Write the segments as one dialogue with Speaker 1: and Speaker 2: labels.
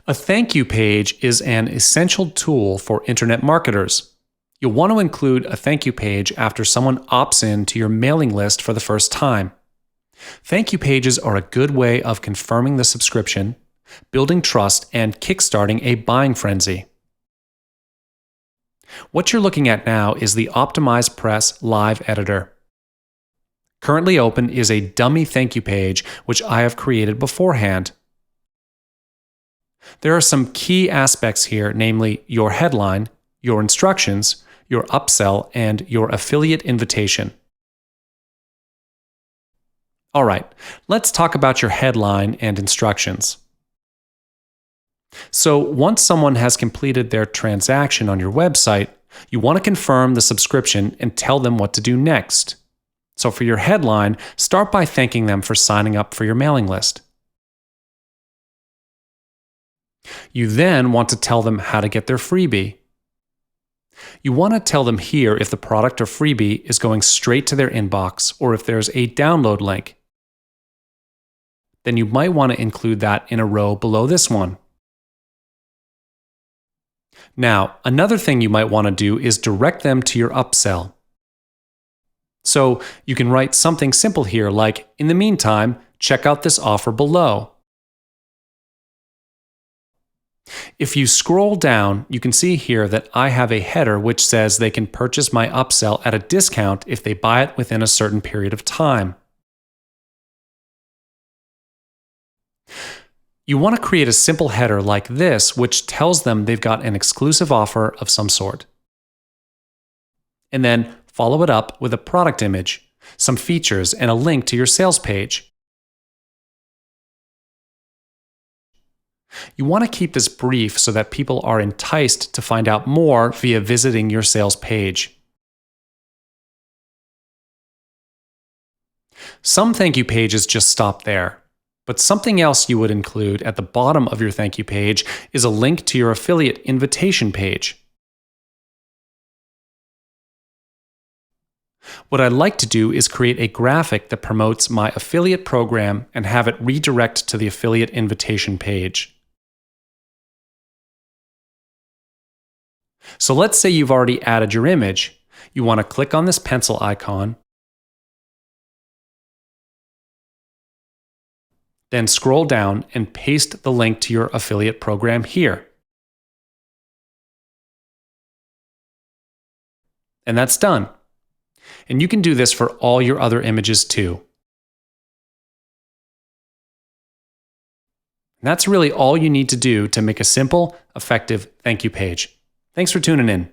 Speaker 1: A thank you page is an essential tool for internet marketers. You'll want to include a thank you page after someone opts in to your mailing list for the first time. Thank you pages are a good way of confirming the subscription, building trust, and kickstarting a buying frenzy. What you're looking at now is the Optimize Press Live Editor. Currently open is a dummy thank you page which I have created beforehand. There are some key aspects here, namely your headline, your instructions, your upsell, and your affiliate invitation. All right, let's talk about your headline and instructions. So once someone has completed their transaction on your website, you want to confirm the subscription and tell them what to do next. So for your headline, start by thanking them for signing up for your mailing list. You then want to tell them how to get their freebie. You want to tell them here if the product or freebie is going straight to their inbox or if there's a download link. Then you might want to include that in a row below this one. Now, another thing you might want to do is direct them to your upsell. So you can write something simple here like, in the meantime, check out this offer below. If you scroll down, you can see here that I have a header which says they can purchase my upsell at a discount if they buy it within a certain period of time. You want to create a simple header like this which tells them they've got an exclusive offer of some sort. And then follow it up with a product image, some features, and a link to your sales page. You want to keep this brief so that people are enticed to find out more via visiting your sales page. Some thank you pages just stop there, but something else you would include at the bottom of your thank you page is a link to your affiliate invitation page. What I'd like to do is create a graphic that promotes my affiliate program and have it redirect to the affiliate invitation page. So let's say you've already added your image. You want to click on this pencil icon, then scroll down and paste the link to your affiliate program here. And that's done. And you can do this for all your other images too. And that's really all you need to do to make a simple, effective thank you page. Thanks for tuning in.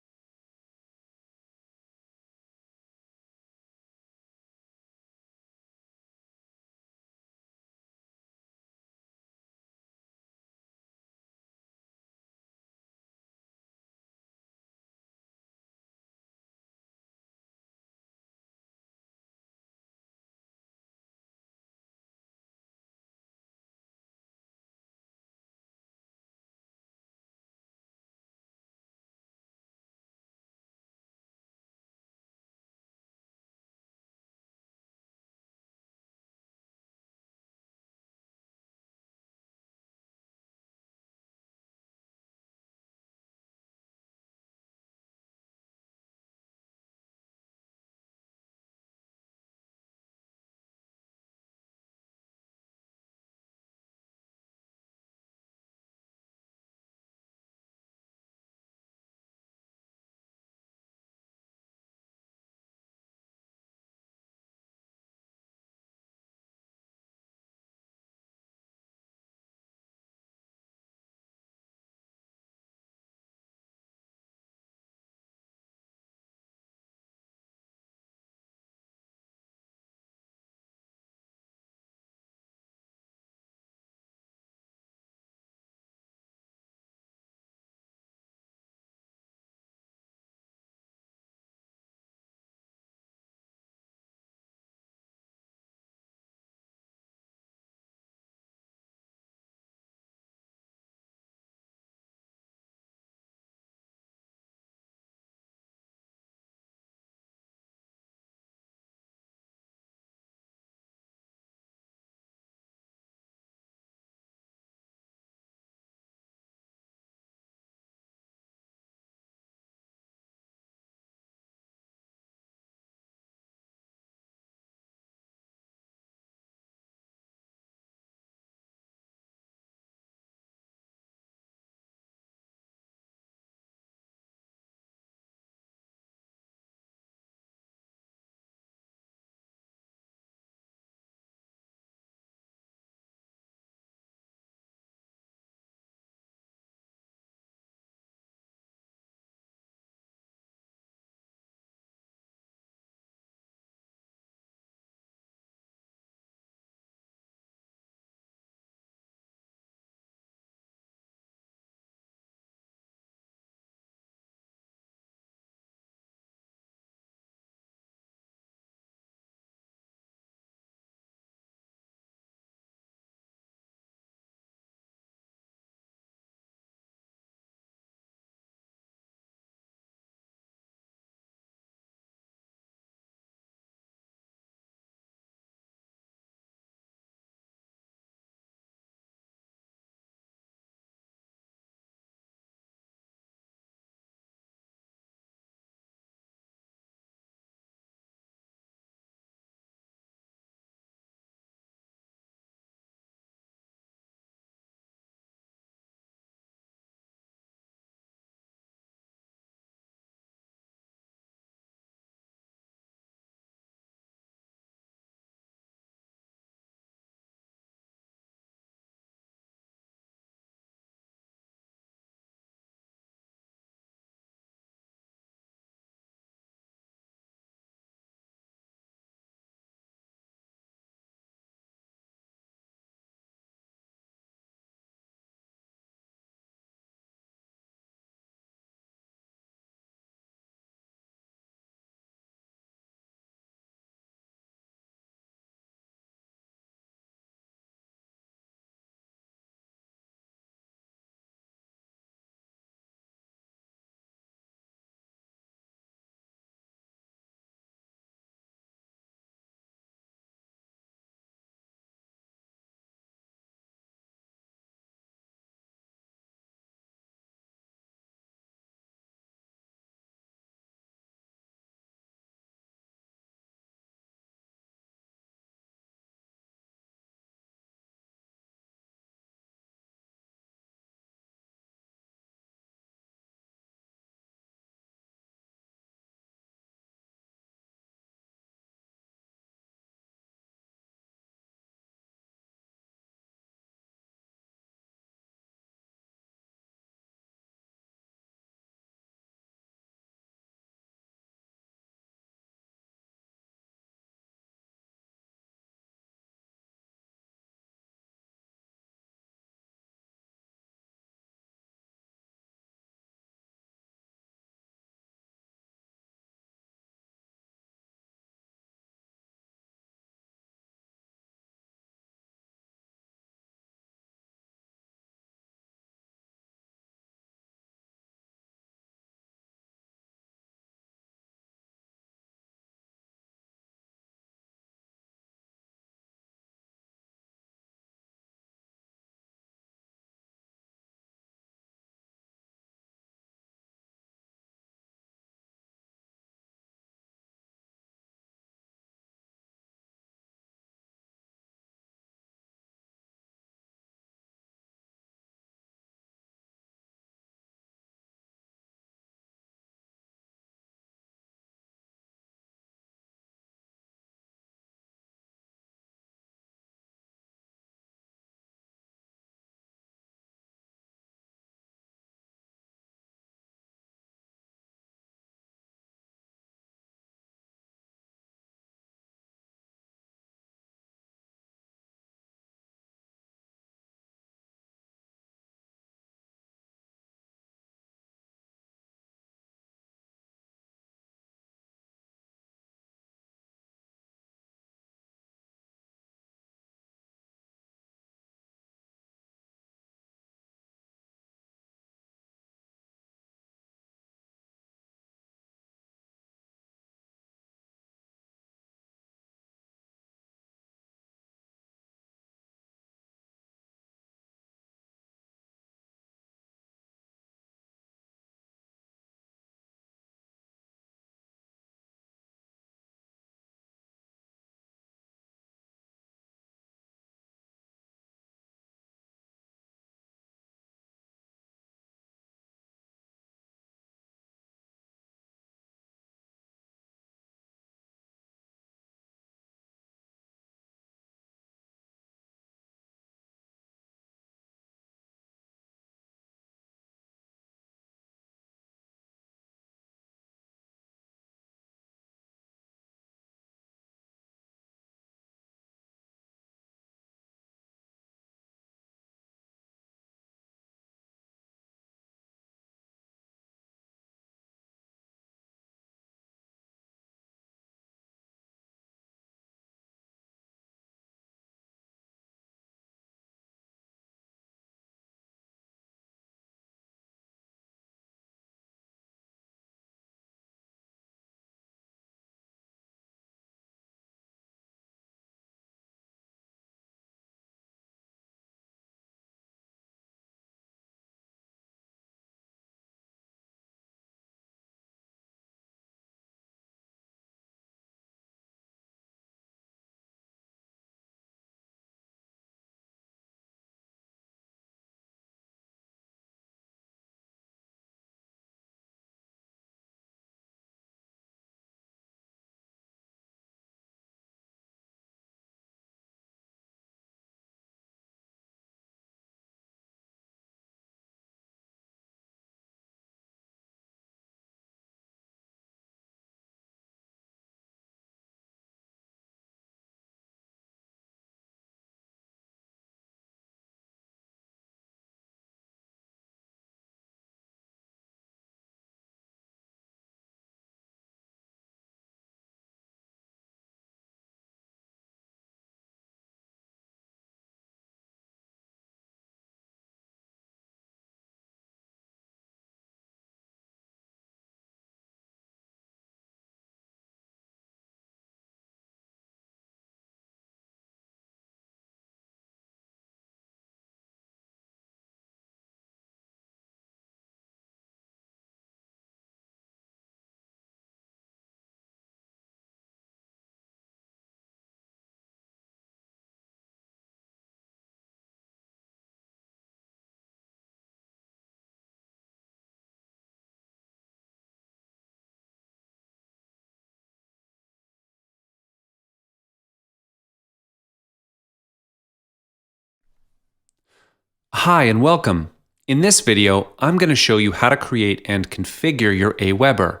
Speaker 1: Hi and welcome. In this video, I'm going to show you how to create and configure your Aweber.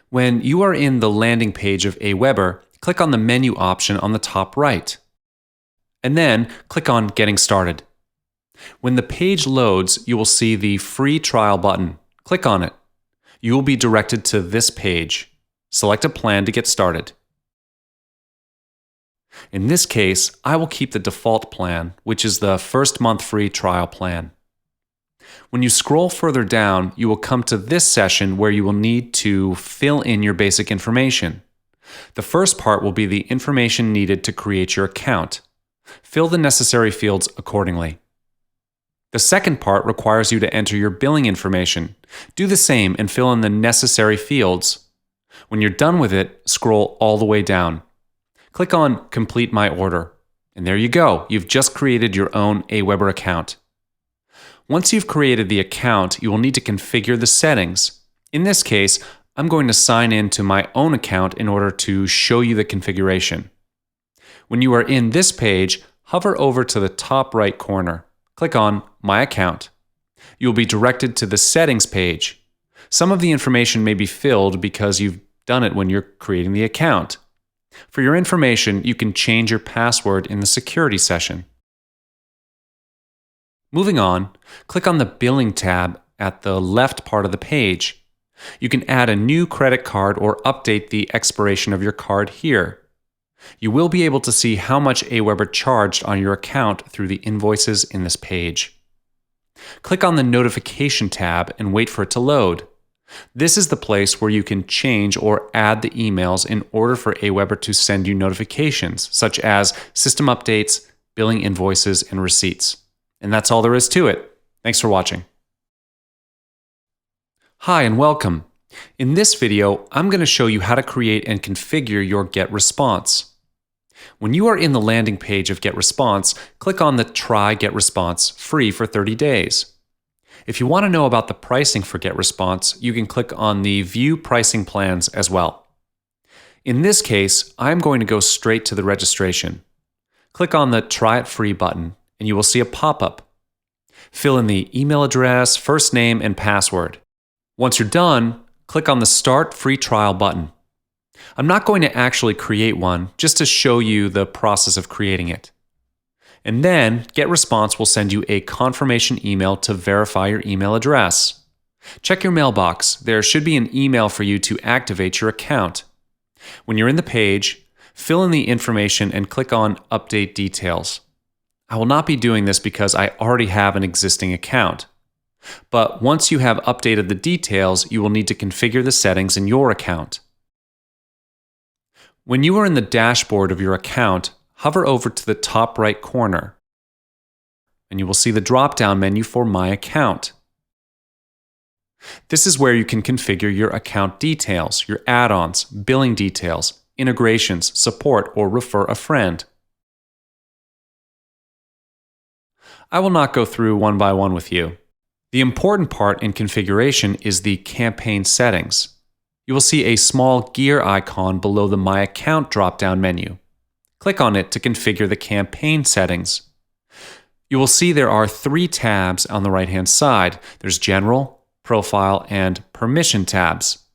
Speaker 1: When you are in the landing page of Aweber, click on the menu option on the top right. And then click on Getting Started. When the page loads, you will see the free trial button. Click on it. You will be directed to this page. Select a plan to get started. In this case, I will keep the default plan, which is the first month free trial plan. When you scroll further down, you will come to this session where you will need to fill in your basic information. The first part will be the information needed to create your account. Fill the necessary fields accordingly. The second part requires you to enter your billing information. Do the same and fill in the necessary fields. When you're done with it, scroll all the way down. Click on Complete My Order. And there you go. You've just created your own Aweber account. Once you've created the account, you will need to configure the settings. In this case, I'm going to sign in to my own account in order to show you the configuration. When you are in this page, hover over to the top right corner. Click on My Account. You will be directed to the Settings page. Some of the information may be filled because you've done it when you're creating the account. For your information, you can change your password in the security session. Moving on, click on the Billing tab at the left part of the page. You can add a new credit card or update the expiration of your card here. You will be able to see how much Aweber charged on your account through the invoices in this page. Click on the Notification tab and wait for it to load. This is the place where you can change or add the emails in order for Aweber to send you notifications, such as system updates, billing invoices, and receipts. And that's all there is to it. Thanks for watching. Hi and welcome. In this video, I'm going to show you how to create and configure your GetResponse. When you are in the landing page of GetResponse, click on the Try GetResponse free for 30 days. If you want to know about the pricing for GetResponse, you can click on the View Pricing Plans as well. In this case, I'm going to go straight to the registration. Click on the Try It Free button, and you will see a pop-up. Fill in the email address, first name, and password. Once you're done, click on the Start Free Trial button. I'm not going to actually create one, just to show you the process of creating it. And then, GetResponse will send you a confirmation email to verify your email address. Check your mailbox. There should be an email for you to activate your account. When you're in the page, fill in the information and click on Update Details. I will not be doing this because I already have an existing account. But once you have updated the details, you will need to configure the settings in your account. When you are in the dashboard of your account, hover over to the top right corner, and you will see the drop-down menu for My Account. This is where you can configure your account details, your add-ons, billing details, integrations, support, or refer a friend. I will not go through one by one with you. The important part in configuration is the campaign settings. You will see a small gear icon below the My Account drop-down menu. Click on it to configure the campaign settings. You will see there are 3 tabs on the right-hand side. There's General, Profile, and Permission tabs.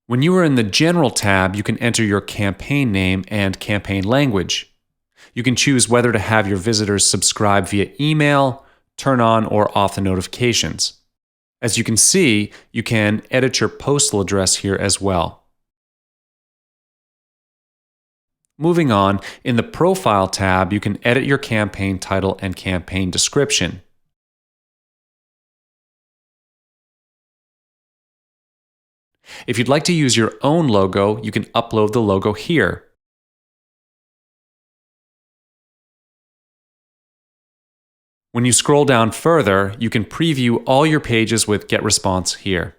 Speaker 1: When you are in the General tab, you can enter your campaign name and campaign language. You can choose whether to have your visitors subscribe via email, turn on or off the notifications. As you can see, you can edit your postal address here as well. Moving on, in the Profile tab, you can edit your campaign title and campaign description. If you'd like to use your own logo, you can upload the logo here. When you scroll down further, you can preview all your pages with GetResponse here.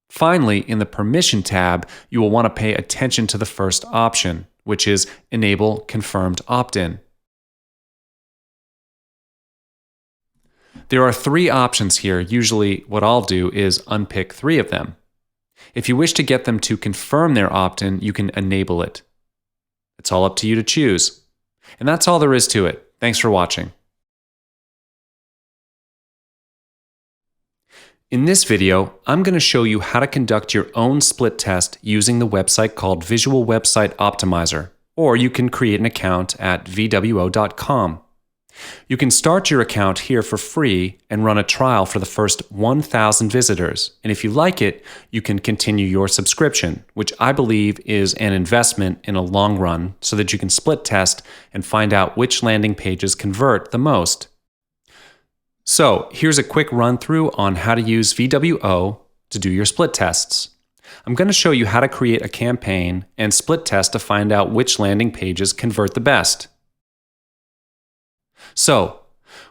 Speaker 1: Finally, in the Permission tab, you will want to pay attention to the first option, which is Enable Confirmed Opt-in. There are 3 options here. Usually what I'll do is unpick 3 of them. If you wish to get them to confirm their opt-in, you can enable it. It's all up to you to choose. And that's all there is to it. Thanks for watching. In this video, I'm going to show you how to conduct your own split test using the website called Visual Website Optimizer, or you can create an account at vwo.com. You can start your account here for free and run a trial for the first 1,000 visitors. And if you like it, you can continue your subscription, which I believe is an investment in a long run so that you can split test and find out which landing pages convert the most. So here's a quick run through on how to use VWO to do your split tests. I'm going to show you how to create a campaign and split test to find out which landing pages convert the best. So,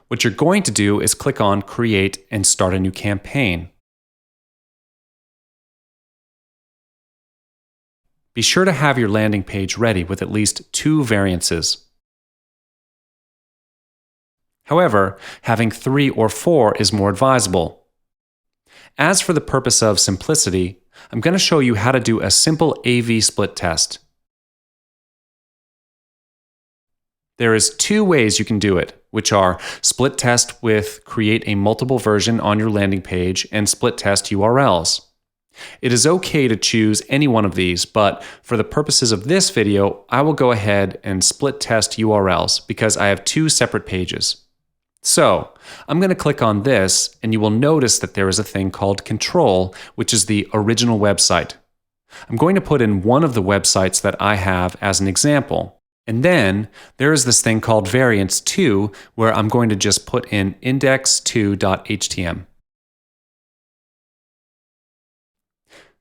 Speaker 1: what you're going to do is click on Create and Start a New Campaign. Be sure to have your landing page ready with at least 2 variances. However, having 3 or 4 is more advisable. As for the purpose of simplicity, I'm going to show you how to do a simple AV split test. There is 2 ways you can do it, which are split test with create a multiple version on your landing page and split test URLs. It is okay to choose any one of these, but for the purposes of this video, I will go ahead and split test URLs because I have 2 separate pages. So, I'm going to click on this and you will notice that there is a thing called control, which is the original website. I'm going to put in one of the websites that I have as an example. And then there is this thing called variance 2, where I'm going to just put in index2.htm.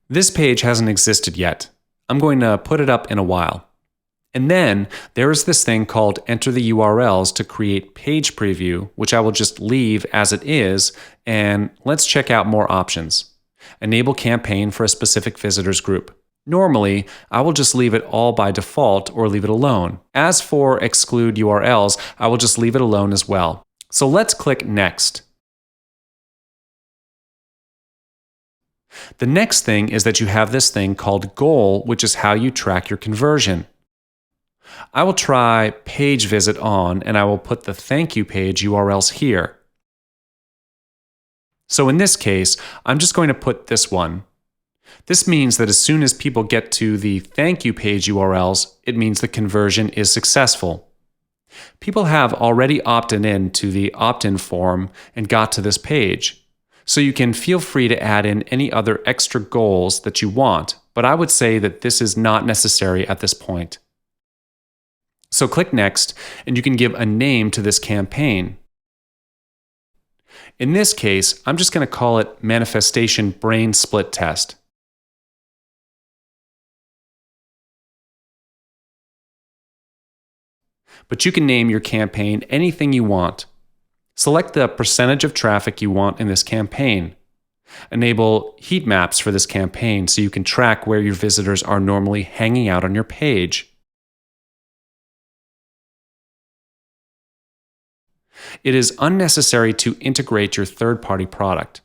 Speaker 1: This page hasn't existed yet. I'm going to put it up in a while. And then there is this thing called enter the URLs to create page preview, which I will just leave as it is, and let's check out more options. Enable campaign for a specific visitors group. Normally, I will just leave it all by default or leave it alone. As for exclude URLs, I will just leave it alone as well. So let's click Next. The next thing is that you have this thing called goal, which is how you track your conversion. I will try page visit on, and I will put the thank you page URLs here. So in this case, I'm just going to put this one. This means that as soon as people get to the thank you page URLs, it means the conversion is successful. People have already opted in to the opt-in form and got to this page. So you can feel free to add in any other extra goals that you want, but I would say that this is not necessary at this point. So click Next, and you can give a name to this campaign. In this case, I'm just going to call it Manifestation Brain Split Test. But you can name your campaign anything you want. Select the percentage of traffic you want in this campaign. Enable heat maps for this campaign so you can track where your visitors are normally hanging out on your page. It is unnecessary to integrate your third-party product.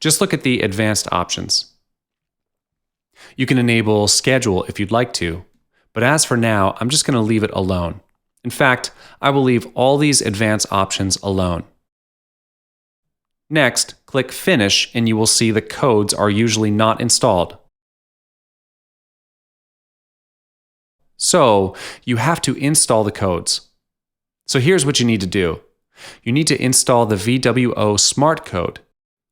Speaker 1: Just look at the advanced options. You can enable schedule if you'd like to, but as for now, I'm just going to leave it alone. In fact, I will leave all these advanced options alone. Next, click Finish and you will see the codes are usually not installed. So, you have to install the codes. So here's what you need to do. You need to install the VWO Smart Code.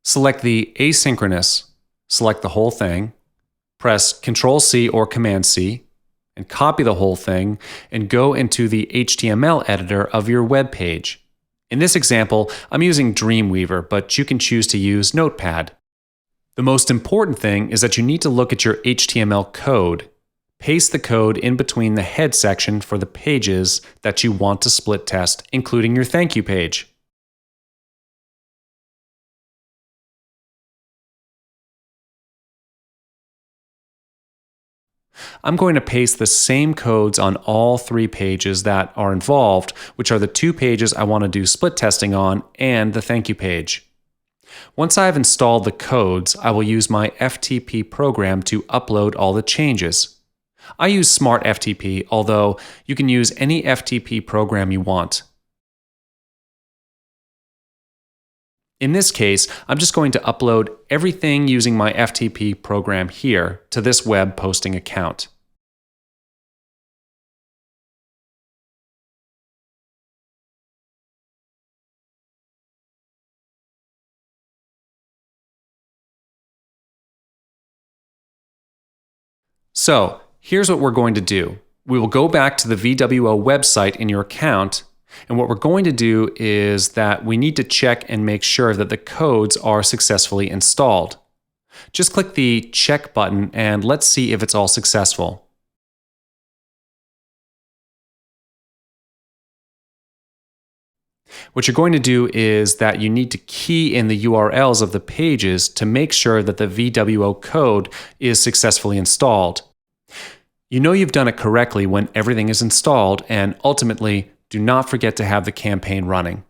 Speaker 1: Select the asynchronous, select the whole thing, press Ctrl-C or Command-C, and copy the whole thing and go into the HTML editor of your web page. In this example, I'm using Dreamweaver, but you can choose to use Notepad. The most important thing is that you need to look at your HTML code. Paste the code in between the head section for the pages that you want to split test, including your thank you page. I'm going to paste the same codes on all 3 pages that are involved, which are the 2 pages I want to do split testing on and the thank you page. Once I have installed the codes, I will use my FTP program to upload all the changes. I use Smart FTP, although you can use any FTP program you want. In this case, I'm just going to upload everything using my FTP program here to this web posting account. So, here's what we're going to do. We will go back to the VWO website in your account, and what we're going to do is that we need to check and make sure that the codes are successfully installed. Just click the check button and let's see if it's all successful. What you're going to do is that you need to key in the URLs of the pages to make sure that the VWO code is successfully installed. You know you've done it correctly when everything is installed, and ultimately, do not forget to have the campaign running.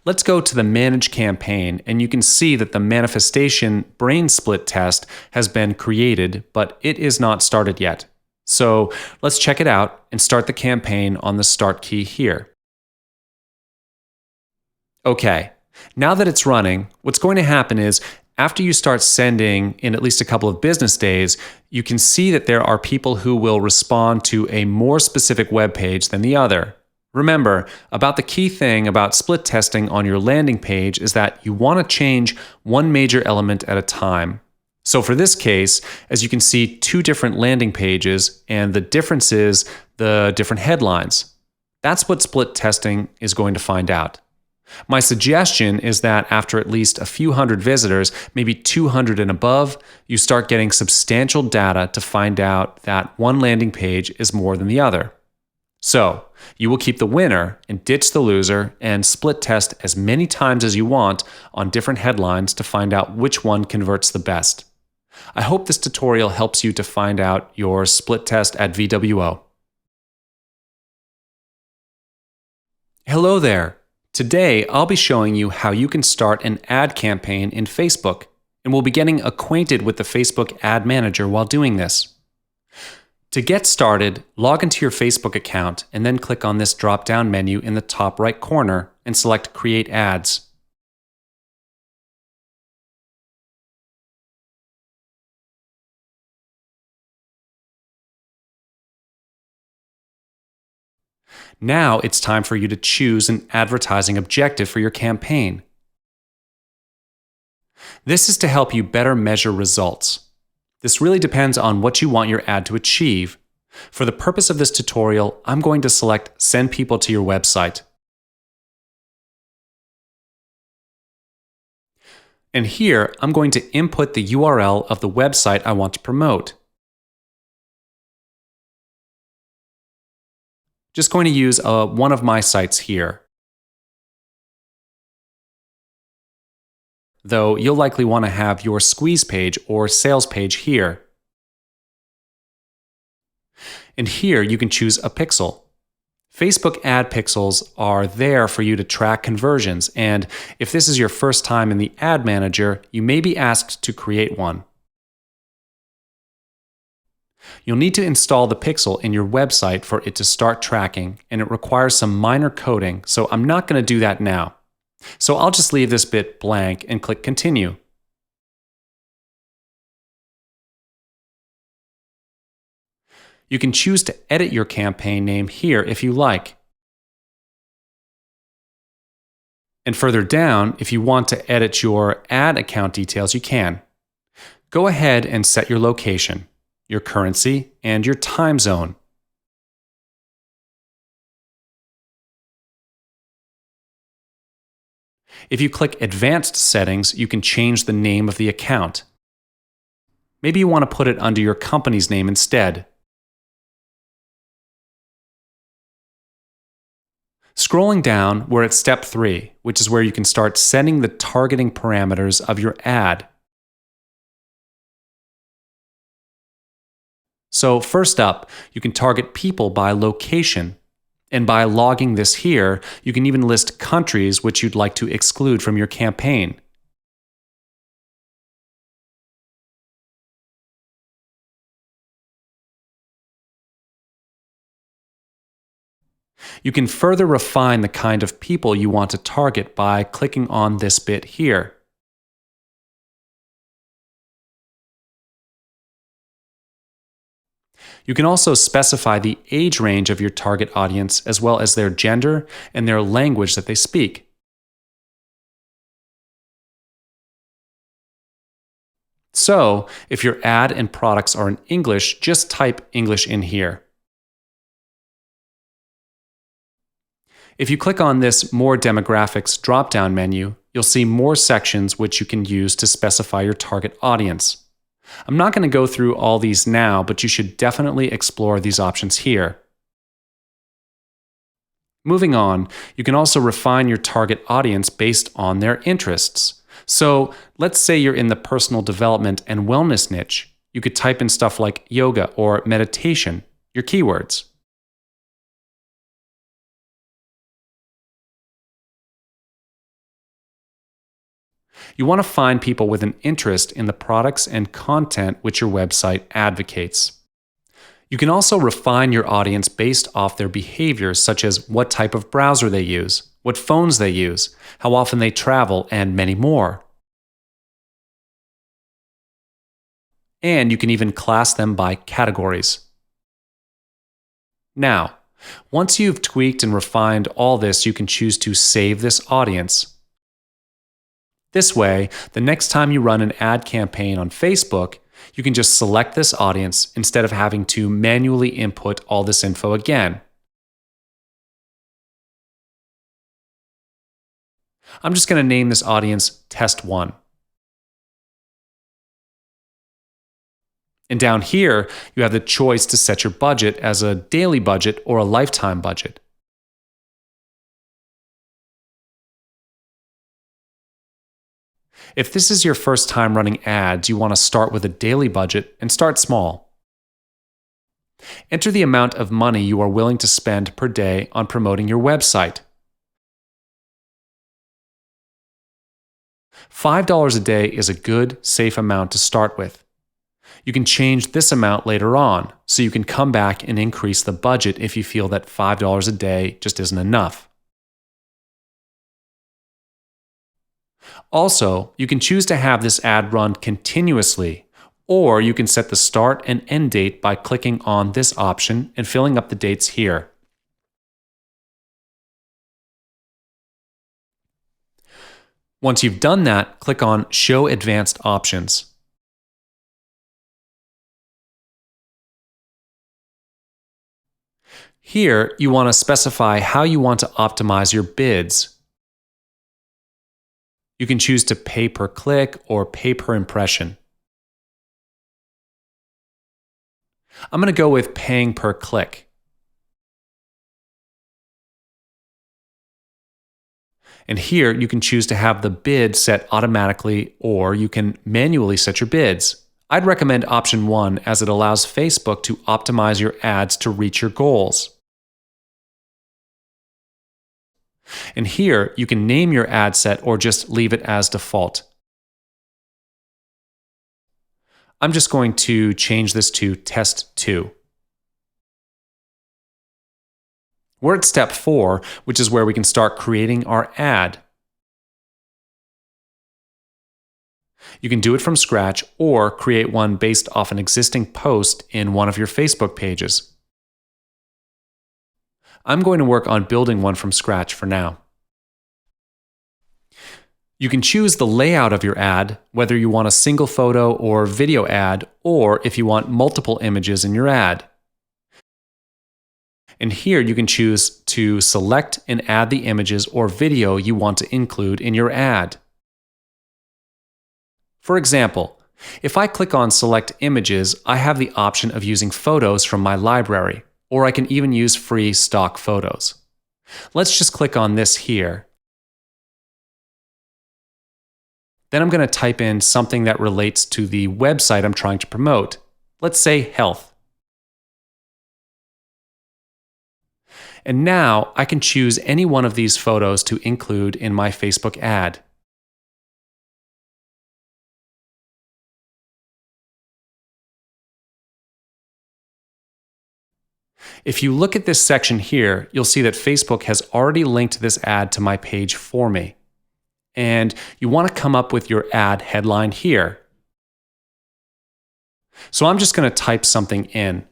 Speaker 1: Let's go to the Manage Campaign, and you can see that the manifestation brain split test has been created, but it is not started yet. So let's check it out and start the campaign on the Start key here. Okay, now that it's running, what's going to happen is after you start sending in at least a couple of business days, you can see that there are people who will respond to a more specific web page than the other. Remember, about the key thing about split testing on your landing page is that you want to change one major element at a time. So for this case, as you can see, two different landing pages, and the difference is the different headlines. That's what split testing is going to find out. My suggestion is that after at least a few hundred visitors, maybe 200 and above, you start getting substantial data to find out that one landing page is more than the other. So, you will keep the winner and ditch the loser and split test as many times as you want on different headlines to find out which one converts the best. I hope this tutorial helps you to find out your split test at VWO. Hello there. Today, I'll be showing you how you can start an ad campaign in Facebook, and we'll be getting acquainted with the Facebook Ad Manager while doing this. To get started, log into your Facebook account and then click on this drop-down menu in the top right corner and select Create Ads. Now it's time for you to choose an advertising objective for your campaign. This is to help you better measure results. This really depends on what you want your ad to achieve. For the purpose of this tutorial, I'm going to select Send People to Your Website. And here, I'm going to input the URL of the website I want to promote. Just going to use one of my sites here. Though you'll likely want to have your squeeze page or sales page here. And here you can choose a pixel. Facebook ad pixels are there for you to track conversions, and if this is your first time in the Ad Manager, you may be asked to create one. You'll need to install the pixel in your website for it to start tracking, and it requires some minor coding, so I'm not going to do that now. So I'll just leave this bit blank and click Continue. You can choose to edit your campaign name here if you like. And further down, if you want to edit your ad account details, you can. Go ahead and set your location, your currency, and your time zone. If you click Advanced Settings, you can change the name of the account. Maybe you want to put it under your company's name instead. Scrolling down, we're at Step 3, which is where you can start setting the targeting parameters of your ad. So first up, you can target people by location. And by logging this here, you can even list countries which you'd like to exclude from your campaign. You can further refine the kind of people you want to target by clicking on this bit here. You can also specify the age range of your target audience as well as their gender and their language that they speak. So, if your ad and products are in English, just type English in here. If you click on this More Demographics drop-down menu, you'll see more sections which you can use to specify your target audience. I'm not going to go through all these now, but you should definitely explore these options here. Moving on, you can also refine your target audience based on their interests. So, let's say you're in the personal development and wellness niche. You could type in stuff like yoga or meditation, your keywords. You want to find people with an interest in the products and content which your website advocates. You can also refine your audience based off their behaviors, such as what type of browser they use, what phones they use, how often they travel, and many more. And you can even class them by categories. Now, once you've tweaked and refined all this, you can choose to save this audience. This way, the next time you run an ad campaign on Facebook, you can just select this audience instead of having to manually input all this info again. I'm just going to name this audience Test 1. And down here, you have the choice to set your budget as a daily budget or a lifetime budget. If this is your first time running ads, you want to start with a daily budget and start small. Enter the amount of money you are willing to spend per day on promoting your website. $5 a day is a good, safe amount to start with. You can change this amount later on, so you can come back and increase the budget if you feel that $5 a day just isn't enough. Also, you can choose to have this ad run continuously, or you can set the start and end date by clicking on this option and filling up the dates here. Once you've done that, click on Show Advanced Options. Here, you want to specify how you want to optimize your bids. You can choose to pay per click or pay per impression. I'm going to go with paying per click. And here, you can choose to have the bid set automatically, or you can manually set your bids. I'd recommend option 1 as it allows Facebook to optimize your ads to reach your goals. And here, you can name your ad set or just leave it as default. I'm just going to change this to Test 2. We're at step 4, which is where we can start creating our ad. You can do it from scratch or create one based off an existing post in one of your Facebook pages. I'm going to work on building one from scratch for now. You can choose the layout of your ad, whether you want a single photo or video ad, or if you want multiple images in your ad. And here you can choose to select and add the images or video you want to include in your ad. For example, if I click on Select Images, I have the option of using photos from my library, or I can even use free stock photos. Let's just click on this here. Then I'm going to type in something that relates to the website I'm trying to promote. Let's say health. And now I can choose any one of these photos to include in my Facebook ad. If you look at this section here, you'll see that Facebook has already linked this ad to my page for me. And you want to come up with your ad headline here. So I'm just going to type something in.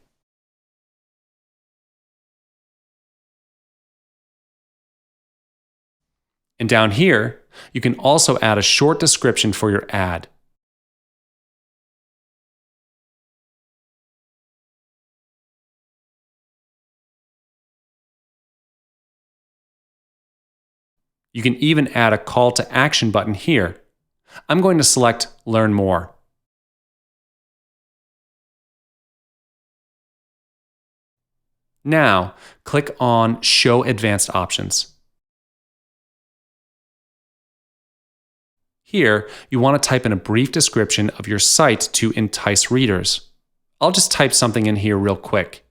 Speaker 1: And down here, you can also add a short description for your ad. You can even add a call to action button here. I'm going to select Learn More. Now, click on Show Advanced Options. Here, you want to type in a brief description of your site to entice readers. I'll just type something in here real quick.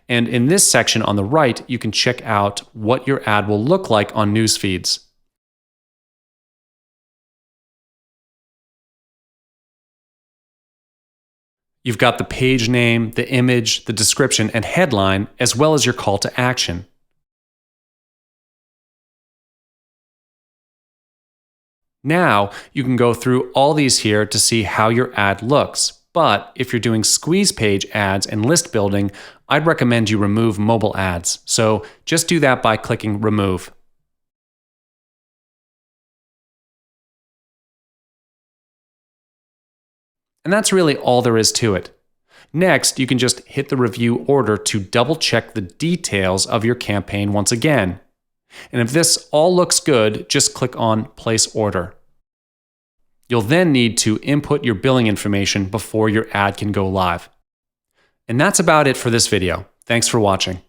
Speaker 1: And in this section on the right, you can check out what your ad will look like on news feeds. You've got the page name, the image, the description, and headline, as well as your call to action. Now, you can go through all these here to see how your ad looks. But if you're doing squeeze page ads and list building, I'd recommend you remove mobile ads. So just do that by clicking Remove. And that's really all there is to it. Next, you can just hit the review order to double check the details of your campaign once again. And if this all looks good, just click on Place Order. You'll then need to input your billing information before your ad can go live. And that's about it for this video. Thanks for watching.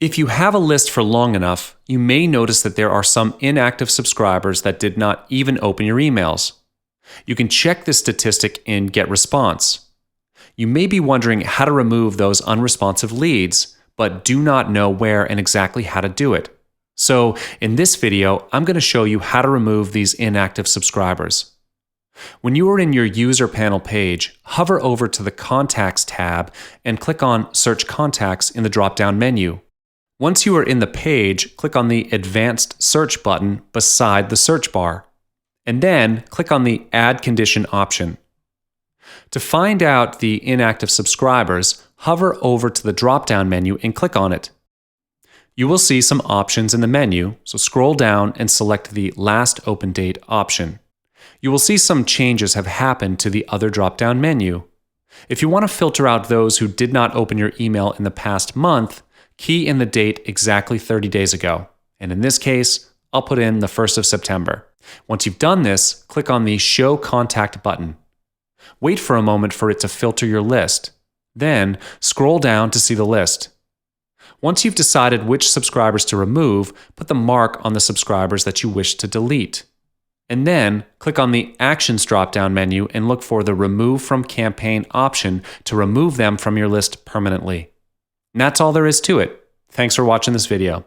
Speaker 1: If you have a list for long enough, you may notice that there are some inactive subscribers that did not even open your emails. You can check this statistic in GetResponse. You may be wondering how to remove those unresponsive leads, but do not know where and exactly how to do it. So in this video, I'm going to show you how to remove these inactive subscribers. When you are in your user panel page, hover over to the Contacts tab and click on Search Contacts in the drop-down menu. Once you are in the page, click on the Advanced Search button beside the search bar, and then click on the Add Condition option. To find out the inactive subscribers, hover over to the drop-down menu and click on it. You will see some options in the menu, so scroll down and select the Last Open Date option. You will see some changes have happened to the other drop-down menu. If you want to filter out those who did not open your email in the past month, key in the date exactly 30 days ago. And in this case, I'll put in the 1st of September. Once you've done this, click on the Show Contact button. Wait for a moment for it to filter your list. Then, scroll down to see the list. Once you've decided which subscribers to remove, put the mark on the subscribers that you wish to delete. And then, click on the Actions drop-down menu and look for the Remove from Campaign option to remove them from your list permanently. And that's all there is to it. Thanks for watching this video.